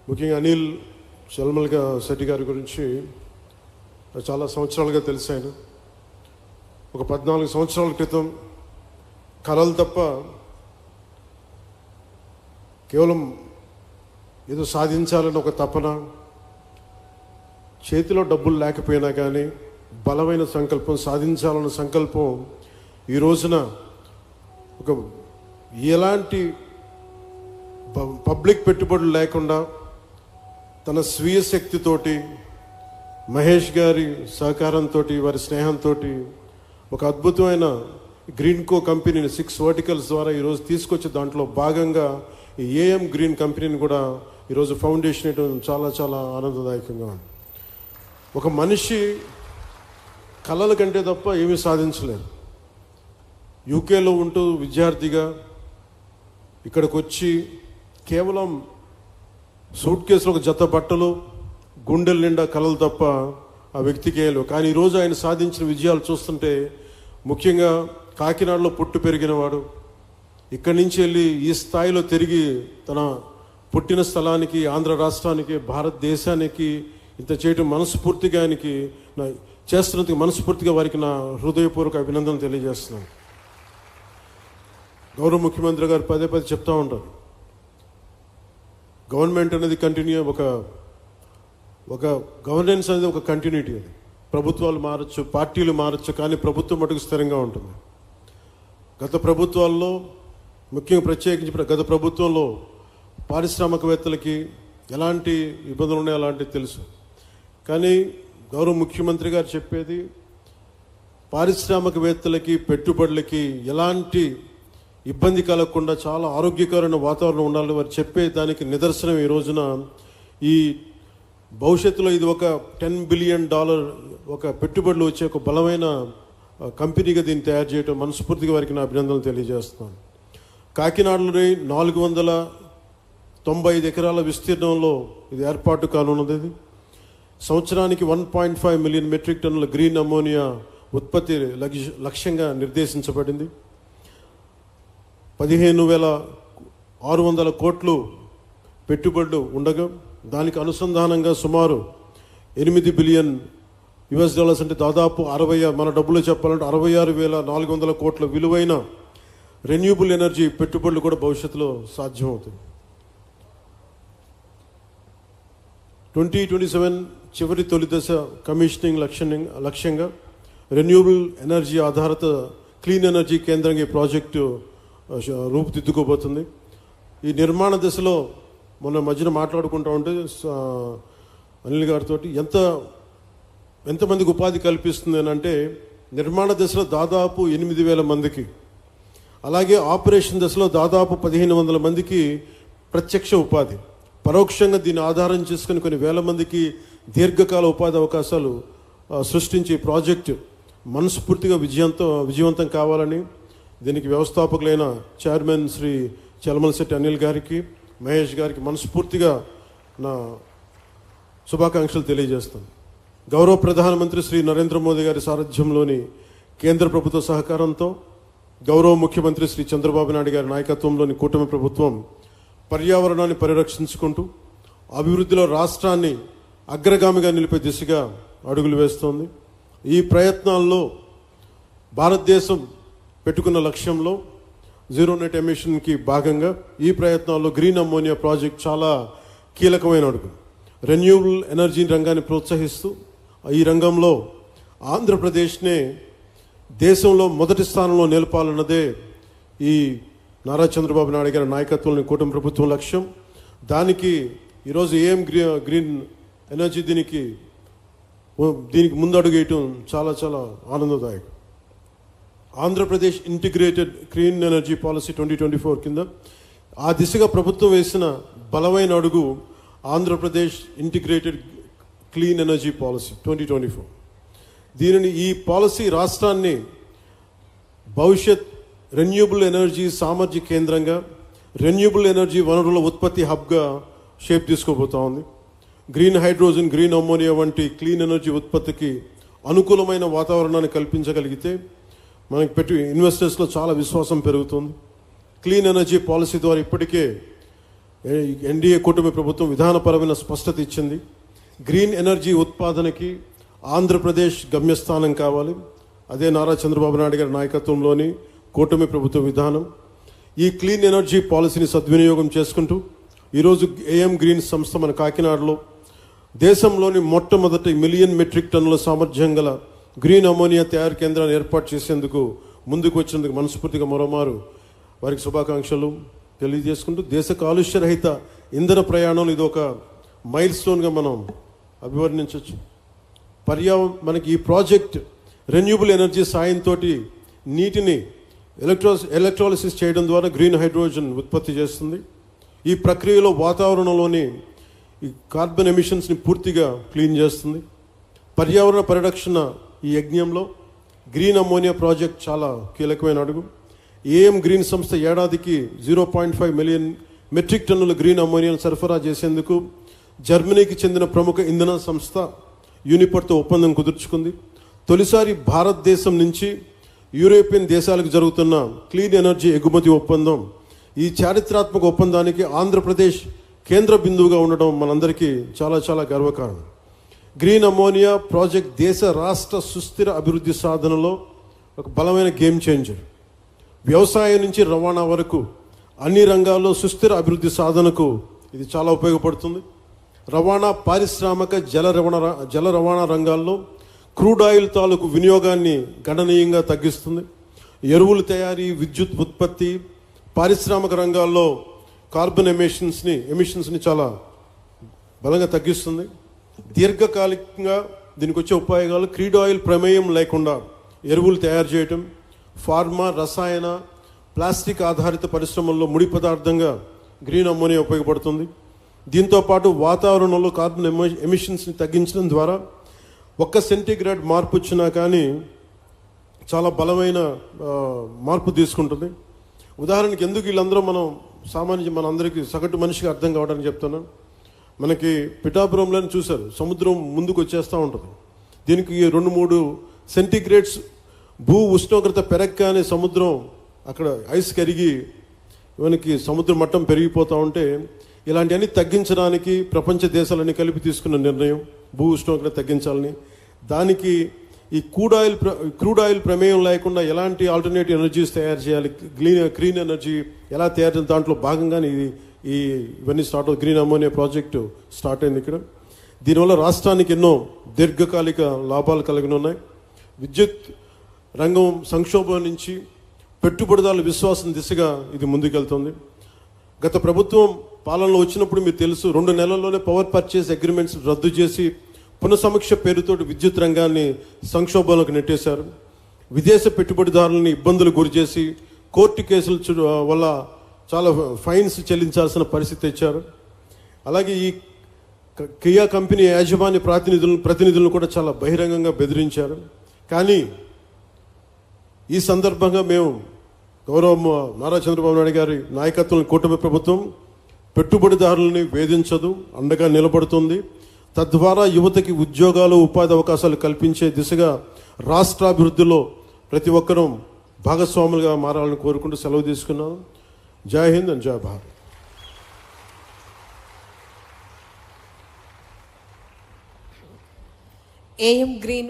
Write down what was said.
ముఖ్యంగా అనిల్ చల్మల్గా శెట్టి గారి గురించి చాలా సంవత్సరాలుగా తెలిసాను. ఒక 14 సంవత్సరాల క్రితం కలలు తప్ప కేవలం ఏదో సాధించాలని ఒక తపన, చేతిలో డబ్బులు లేకపోయినా కానీ బలమైన సంకల్పం, సాధించాలన్న సంకల్పం ఈ రోజున ఒక ఎలాంటి పబ్లిక్ పెట్టుబడులు లేకుండా తన స్వీయ శక్తితోటి, మహేష్ గారి సహకారంతో, వారి స్నేహంతో ఒక అద్భుతమైన గ్రీన్కో కంపెనీని 6 వర్టికల్స్ ద్వారా ఈరోజు తీసుకొచ్చి దాంట్లో భాగంగా ఈ ఏఎం గ్రీన్ కంపెనీని కూడా ఈరోజు ఫౌండేషన్ వేయడం చాలా చాలా ఆనందదాయకంగా ఉంది. ఒక మనిషి కళల కంటే తప్ప ఏమీ సాధించలేరు. యూకేలో ఉంటూ విద్యార్థిగా ఇక్కడికి వచ్చి కేవలం సూట్ కేసులో ఒక జత బట్టలు, గుండెల నిండా కళలు తప్ప ఆ వ్యక్తికి ఏలు. కానీ ఈరోజు ఆయన సాధించిన విజయాలు చూస్తుంటే, ముఖ్యంగా కాకినాడలో పుట్టి పెరిగినవాడు, ఇక్కడి నుంచి వెళ్ళి ఈ స్థాయిలో తిరిగి తన పుట్టిన స్థలానికి, ఆంధ్ర రాష్ట్రానికి, భారతదేశానికి ఇంత చేయటం మనస్ఫూర్తిగా ఆయనకి చేస్తున్నందుకు మనస్ఫూర్తిగా వారికి నా హృదయపూర్వక అభినందనలు తెలియజేస్తున్నాను. గౌరవ ముఖ్యమంత్రి గారు పదే పదే చెప్తూ ఉంటారు, గవర్నమెంట్ అనేది కంటిన్యూ, ఒక గవర్నెన్స్ అనేది ఒక కంటిన్యూటీ. అది ప్రభుత్వాలు మారచ్చు, పార్టీలు మారచ్చు, కానీ ప్రభుత్వం మటుకు స్థిరంగా ఉంటుంది. గత ప్రభుత్వాల్లో, ముఖ్యంగా ప్రత్యేకించి గత ప్రభుత్వంలో పారిశ్రామికవేత్తలకి ఎలాంటి ఇబ్బందులు ఉన్నాయో అలాంటివి తెలుసు. కానీ గౌరవ ముఖ్యమంత్రి గారు చెప్పేది, పారిశ్రామికవేత్తలకి, పెట్టుబడులకి ఎలాంటి ఇబ్బంది కలగకుండా చాలా ఆరోగ్యకరమైన వాతావరణం ఉండాలని వారు చెప్పే దానికి నిదర్శనం ఈ రోజున ఈ భవిష్యత్తులో ఇది ఒక $10 బిలియన్ ఒక పెట్టుబడులు వచ్చే ఒక బలమైన కంపెనీగా దీన్ని తయారు చేయడం మనస్ఫూర్తిగా వారికి నా అభినందనలు తెలియజేస్తున్నాను. కాకినాడలోని 495 ఎకరాల విస్తీర్ణంలో ఇది ఏర్పాటు కానున్నది. సంవత్సరానికి 1.5 మిలియన్ మెట్రిక్ టన్నుల గ్రీన్ అమ్మోనియా ఉత్పత్తి లక్ష్యంగా నిర్దేశించబడింది. 15,600 కోట్లు పెట్టుబడులు ఉండగా దానికి అనుసంధానంగా సుమారు $8 బిలియన్ అంటే దాదాపు 60, మన డబ్బులు చెప్పాలంటే 66,400 కోట్ల విలువైన రెన్యూబుల్ ఎనర్జీ పెట్టుబడులు కూడా భవిష్యత్తులో సాధ్యమవుతాయి. 2027 చివరి తొలి దశ కమిషనింగ్ లక్ష్యంగా రెన్యూబుల్ ఎనర్జీ ఆధారిత క్లీన్ ఎనర్జీ కేంద్రంగా ఈ ప్రాజెక్టు రూపుదిద్దుకోబోతుంది. ఈ నిర్మాణ దశలో మొన్న మధ్యన మాట్లాడుకుంటూ ఉంటే అనిల్ గారితో ఎంతమందికి ఉపాధి కల్పిస్తుంది అని అంటే, నిర్మాణ దశలో దాదాపు 8,000 మందికి, అలాగే ఆపరేషన్ దశలో దాదాపు 1,500 మందికి ప్రత్యక్ష ఉపాధి, పరోక్షంగా దీన్ని ఆధారం చేసుకుని కొన్ని వేల మందికి దీర్ఘకాల ఉపాధి అవకాశాలు సృష్టించే ప్రాజెక్టు మనస్ఫూర్తిగా విజయవంతం కావాలని దీనికి వ్యవస్థాపకులైన చైర్మన్ శ్రీ చల్మల్శెట్టి అనిల్ గారికి, మహేష్ గారికి మనస్ఫూర్తిగా నా శుభాకాంక్షలు తెలియజేస్తాను. గౌరవ ప్రధానమంత్రి శ్రీ నరేంద్ర మోదీ గారి సారథ్యంలోని కేంద్ర ప్రభుత్వ సహకారంతో, గౌరవ ముఖ్యమంత్రి శ్రీ చంద్రబాబు నాయుడు గారి నాయకత్వంలోని కూటమి ప్రభుత్వం పర్యావరణాన్ని పరిరక్షించుకుంటూ అభివృద్ధిలో రాష్ట్రాన్ని అగ్రగామిగా నిలిపే దిశగా అడుగులు వేస్తోంది. ఈ ప్రయత్నాల్లో భారతదేశం పెట్టుకున్న లక్ష్యంలో జీరో నెట్ ఎమిషన్కి భాగంగా ఈ ప్రయత్నాల్లో గ్రీన్ అమ్మోనియా ప్రాజెక్ట్ చాలా కీలకమైన అడుగు. రెన్యూబుల్ ఎనర్జీ రంగాన్ని ప్రోత్సహిస్తూ ఈ రంగంలో ఆంధ్రప్రదేశ్నే దేశంలో మొదటి స్థానంలో నిలపాలన్నదే ఈ నారా చంద్రబాబు నాయుడు గారి నాయకత్వంలోని కూటమి ప్రభుత్వం లక్ష్యం. దానికి ఈరోజు ఏఎం గ్రీన్ ఎనర్జీ దీనికి ముందడుగు వేయటం చాలా చాలా ఆనందదాయకం. Andhra Pradesh integrated clean energy policy 2024 కింద ఆ దిశగా ప్రభుత్వం వేసిన బలమైన అడుగు Andhra Pradesh integrated clean energy policy 2024. ఈ పాలసీ రాష్ట్రాన్ని భవిష్యత్ రెన్యూబుల్ ఎనర్జీ సామర్థ్య కేంద్రంగా, రెన్యూబుల్ ఎనర్జీ వనరుల ఉత్పత్తి హబ్గా షేప్ తీసుకోబోతా ఉంది. గ్రీన్ హైడ్రోజన్, గ్రీన్ అమ్మోనియా వంటి క్లీన్ ఎనర్జీ ఉత్పత్తికి అనుకూలమైన వాతావరణాన్ని కల్పించగలిగితే మనకి ఇన్వెస్టర్స్లో చాలా విశ్వాసం పెరుగుతుంది. క్లీన్ ఎనర్జీ పాలసీ ద్వారా ఇప్పటికే ఎన్డీఏ కూటమి ప్రభుత్వం విధానపరమైన స్పష్టత ఇచ్చింది. గ్రీన్ ఎనర్జీ ఉత్పాదనకి ఆంధ్రప్రదేశ్ గమ్యస్థానం కావాలి. అదే నారా చంద్రబాబు నాయుడు గారి నాయకత్వంలోని కూటమి ప్రభుత్వ విధానం. ఈ క్లీన్ ఎనర్జీ పాలసీని సద్వినియోగం చేసుకుంటూ ఈరోజు ఏఎం గ్రీన్ సంస్థ మన కాకినాడలో దేశంలోని మొట్టమొదటి 1 మిలియన్ మెట్రిక్ టన్నుల సామర్థ్యం గల గ్రీన్ అమోనియా తయారు కేంద్రాన్ని ఏర్పాటు చేసేందుకు ముందుకు వచ్చినందుకు మనస్ఫూర్తిగా మరోమారు వారికి శుభాకాంక్షలు తెలియజేసుకుంటూ దేశ కాలుష్య రహిత ఇంధన ప్రయాణంలో ఇది ఒక మైల్ స్టోన్గా మనం అభివర్ణించవచ్చు. మనకి ఈ ప్రాజెక్ట్ రెన్యూబుల్ ఎనర్జీ సాయంతో నీటిని ఎలక్ట్రాలిసిస్ చేయడం ద్వారా గ్రీన్ హైడ్రోజన్ ఉత్పత్తి చేస్తుంది. ఈ ప్రక్రియలో వాతావరణంలోని ఈ కార్బన్ ఎమిషన్స్ని పూర్తిగా క్లీన్ చేస్తుంది. పర్యావరణ పరిరక్షణ ఈ యజ్ఞంలో గ్రీన్ అమోనియా ప్రాజెక్ట్ చాలా కీలకమైన అడుగు. ఏఎం గ్రీన్ సంస్థ ఏడాదికి 0.5 మిలియన్ మెట్రిక్ టన్నుల గ్రీన్ అమోనియాను సరఫరా చేసేందుకు జర్మనీకి చెందిన ప్రముఖ ఇంధన సంస్థ యూనిపర్తో ఒప్పందం కుదుర్చుకుంది. తొలిసారి భారతదేశం నుంచి యూరోపియన్ దేశాలకు జరుగుతున్న క్లీన్ ఎనర్జీ ఎగుమతి ఒప్పందం. ఈ చారిత్రాత్మక ఒప్పందానికి ఆంధ్రప్రదేశ్ కేంద్ర బిందువుగా ఉండడం మనందరికీ చాలా చాలా గర్వకారణం. గ్రీన్ అమోనియా ప్రాజెక్ట్ దేశ రాష్ట్ర సుస్థిర అభివృద్ధి సాధనలో ఒక బలమైన గేమ్ చేంజర్. వ్యవసాయం నుంచి రవాణా వరకు అన్ని రంగాల్లో సుస్థిర అభివృద్ధి సాధనకు ఇది చాలా ఉపయోగపడుతుంది. రవాణా, పారిశ్రామిక, జల రవాణా రంగాల్లో క్రూడ్ ఆయిల్ తాలూకు వినియోగాన్ని గణనీయంగా తగ్గిస్తుంది. ఎరువుల తయారీ, విద్యుత్ ఉత్పత్తి, పారిశ్రామిక రంగాల్లో కార్బన్ ఎమిషన్స్ని చాలా బలంగా తగ్గిస్తుంది. దీర్ఘకాలికంగా దీనికి వచ్చే ఉపయోగాలు క్రూడ్ ఆయిల్ ప్రమేయం లేకుండా ఎరువులు తయారు చేయటం, ఫార్మా, రసాయన, ప్లాస్టిక్ ఆధారిత పరిశ్రమల్లో ముడి పదార్థంగా గ్రీన్ అమోనియా ఉపయోగపడుతుంది. దీంతోపాటు వాతావరణంలో కార్బన్ ఎమిషన్స్ని తగ్గించడం ద్వారా 1 సెంటీగ్రేడ్ మార్పు వచ్చినా కానీ చాలా బలమైన మార్పు తీసుకుంటుంది. ఉదాహరణకి ఎందుకు వీళ్ళందరూ మనందరికీ సగటు మనిషికి అర్థం కావడానికి చెప్తున్నాను. మనకి పిఠాపురంలోనే చూశారు, సముద్రం ముందుకు వచ్చేస్తూ ఉంటుంది. దీనికి 2-3 సెంటీగ్రేడ్స్ భూ ఉష్ణోగ్రత పెరగగానే సముద్రం అక్కడ ఐస్ కరిగి మనకి సముద్ర మట్టం పెరిగిపోతూ ఉంటే ఇలాంటివన్నీ తగ్గించడానికి ప్రపంచ దేశాలన్నీ కలిపి తీసుకున్న నిర్ణయం భూ ఉష్ణోగ్రత తగ్గించాలని. దానికి ఈ క్రూడ్ ఆయిల్ ప్రమేయం లేకుండా ఎలాంటి ఆల్టర్నేటివ్ ఎనర్జీస్ తయారు చేయాలి, గ్రీన్ ఎనర్జీ ఎలా తయారు చేయాలి, దాంట్లో భాగంగానే ఇవన్నీ గ్రీన్ అమోనియా ప్రాజెక్టు స్టార్ట్ అయింది ఇక్కడ. దీనివల్ల రాష్ట్రానికి ఎన్నో దీర్ఘకాలిక లాభాలు కలిగి ఉన్నాయి. విద్యుత్ రంగం సంక్షోభం నుంచి పెట్టుబడిదారుల విశ్వాసం దిశగా ఇది ముందుకెళ్తుంది. గత ప్రభుత్వం పాలనలో వచ్చినప్పుడు మీకు తెలుసు, 2 నెలల్లోనే పవర్ పర్చేస్ అగ్రిమెంట్స్ రద్దు చేసి పునఃసమీక్ష పేరుతోటి విద్యుత్ రంగాన్ని సంక్షోభంలోకి నెట్టేశారు. విదేశ పెట్టుబడిదారులని ఇబ్బందులు గురిచేసి కోర్టు కేసుల వల్ల చాలా ఫైన్స్ చెల్లించాల్సిన పరిస్థితి తెచ్చారు. అలాగే ఈ కియా కంపెనీ యాజమాన్య ప్రతినిధులను కూడా చాలా బహిరంగంగా బెదిరించారు. కానీ ఈ సందర్భంగా మేము గౌరవ నారా చంద్రబాబు నాయుడు గారి నాయకత్వంలో కూటమి ప్రభుత్వం పెట్టుబడిదారులని వేధించదు, అండగా నిలబడుతుంది. తద్వారా యువతకి ఉద్యోగాలు, ఉపాధి అవకాశాలు కల్పించే దిశగా రాష్ట్రాభివృద్ధిలో ప్రతి ఒక్కరూ భాగస్వాములుగా మారాలని కోరుకుంటూ సెలవు తీసుకున్నాను. జై హింద్ అండ్ జై భారత్. AM green